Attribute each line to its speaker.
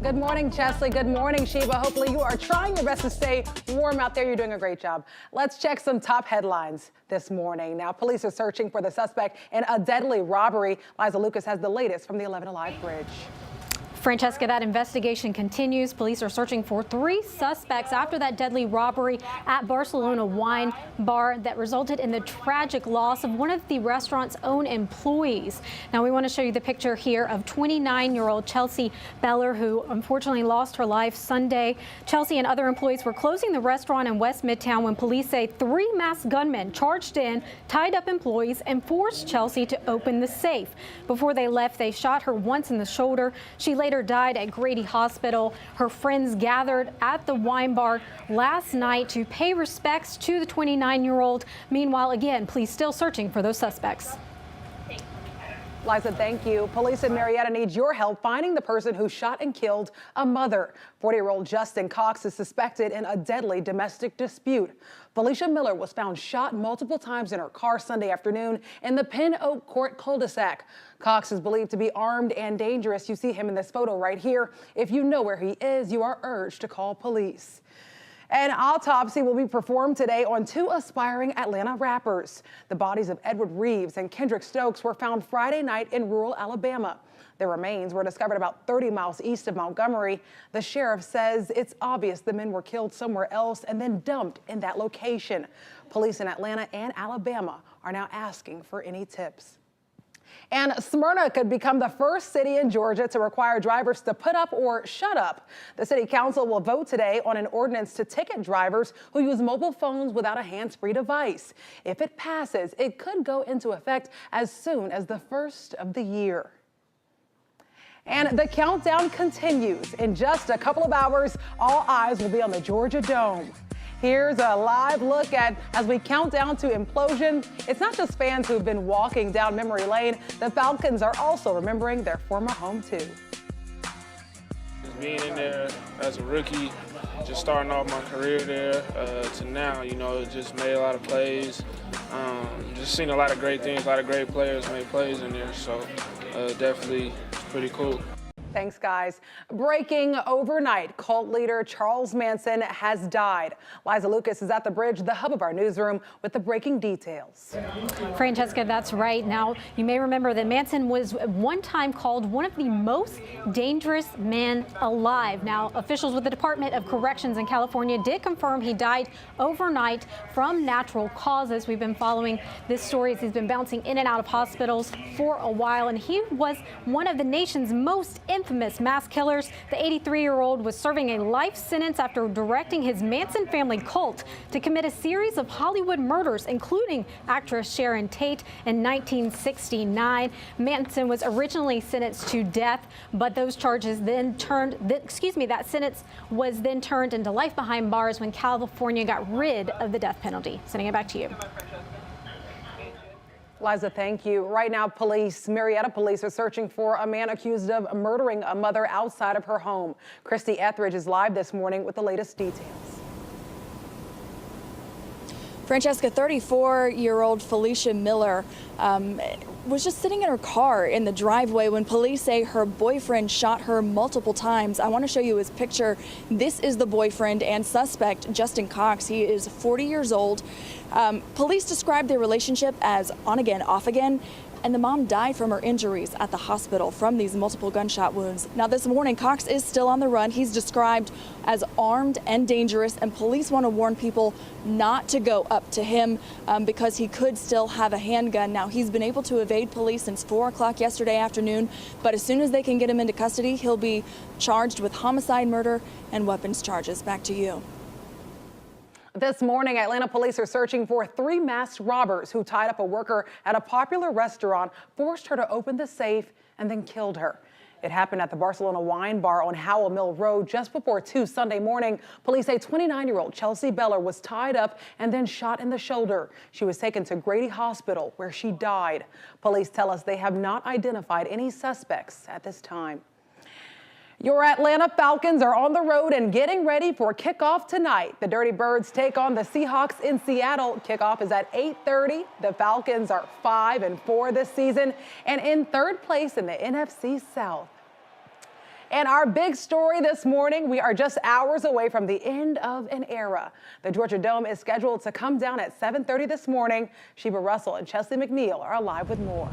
Speaker 1: Good morning, Chesley. Good morning, Sheba. Hopefully you are trying your best to stay warm out there. You're doing a great job. Let's check some top headlines this morning. Now, police are searching for the suspect in a deadly robbery. Liza Lucas has the latest from the 11 Alive Bridge.
Speaker 2: Francesca, that investigation continues. Police are searching for 3 suspects after that deadly robbery at Barcelona Wine Bar that resulted in the tragic loss of one of the restaurant's own employees. Now, we want to show you the picture here of 29-year-old Chelsea Beller, who unfortunately lost her life Sunday. Chelsea and other employees were closing the restaurant in West Midtown when police say 3 masked gunmen charged in, tied up employees, and forced Chelsea to open the safe. Before they left, they shot her once in the shoulder. She later died at Grady Hospital. Her friends gathered at the wine bar last night to pay respects to the 29-year-old. Meanwhile, again, police still searching for those suspects.
Speaker 1: Liza, thank you. Police in Marietta need your help finding the person who shot and killed a mother. 40-year-old Justin Cox is suspected in a deadly domestic dispute. Felicia Miller was found shot multiple times in her car Sunday afternoon in the Pin Oak Court cul-de-sac. Cox is believed to be armed and dangerous. You see him in this photo right here. If you know where he is, you are urged to call police. An autopsy will be performed today on 2 aspiring Atlanta rappers. The bodies of Edward Reeves and Kendrick Stokes were found Friday night in rural Alabama. Their remains were discovered about 30 miles east of Montgomery. The sheriff says it's obvious the men were killed somewhere else and then dumped in that location. Police in Atlanta and Alabama are now asking for any tips. And Smyrna could become the first city in Georgia to require drivers to put up or shut up. The city council will vote today on an ordinance to ticket drivers who use mobile phones without a hands-free device. If it passes, it could go into effect as soon as the first of the year. And the countdown continues. In just a couple of hours, all eyes will be on the Georgia Dome. Here's a live look at as we count down to implosion. It's not just fans who've been walking down memory lane. The Falcons are also remembering their former home too.
Speaker 3: Being in there as a rookie, just starting off my career there to now, just made a lot of plays. Just seen a lot of great things, a lot of great players make plays in there. So definitely pretty cool.
Speaker 1: Thanks, guys. Breaking overnight, cult leader Charles Manson has died. Liza Lucas is at the bridge, the hub of our newsroom, with the breaking details.
Speaker 2: Francesca, that's right. Now, you may remember that Manson was one time called one of the most dangerous men alive. Now, officials with the Department of Corrections in California did confirm he died overnight from natural causes. We've been following this story as he's been bouncing in and out of hospitals for a while, and he was one of the nation's most infamous mass killers. The 83-year-old was serving a life sentence after directing his Manson family cult to commit a series of Hollywood murders, including actress Sharon Tate in 1969. Manson was originally sentenced to death, but those charges then that sentence was then turned into life behind bars when California got rid of the death penalty. Sending it back to you.
Speaker 1: Liza, thank you. Right now, Marietta police are searching for a man accused of murdering a mother outside of her home. Christy Etheridge is live this morning with the latest details.
Speaker 4: Francesca, 34-year-old Felicia Miller was just sitting in her car in the driveway when police say her boyfriend shot her multiple times. I want to show you his picture. This is the boyfriend and suspect, Justin Cox. He is 40 years old. Police described their relationship as on again, off again. And the mom died from her injuries at the hospital from these multiple gunshot wounds. Now, this morning, Cox is still on the run. He's described as armed and dangerous, and police want to warn people not to go up to him because he could still have a handgun. Now, he's been able to evade police since 4 o'clock yesterday afternoon, but as soon as they can get him into custody, he'll be charged with homicide, murder, and weapons charges. Back to you.
Speaker 1: This morning, Atlanta police are searching for 3 masked robbers who tied up a worker at a popular restaurant, forced her to open the safe, and then killed her. It happened at the Barcelona Wine Bar on Howell Mill Road just before 2 Sunday morning. Police say 29-year-old Chelsea Beller was tied up and then shot in the shoulder. She was taken to Grady Hospital, where she died. Police tell us they have not identified any suspects at this time. Your Atlanta Falcons are on the road and getting ready for kickoff tonight. The Dirty Birds take on the Seahawks in Seattle. Kickoff is at 8:30. The Falcons are 5-4 this season and in 3rd place in the NFC South. And our big story this morning, we are just hours away from the end of an era. The Georgia Dome is scheduled to come down at 7:30 this morning. Sheba Russell and Chesley McNeil are live with more.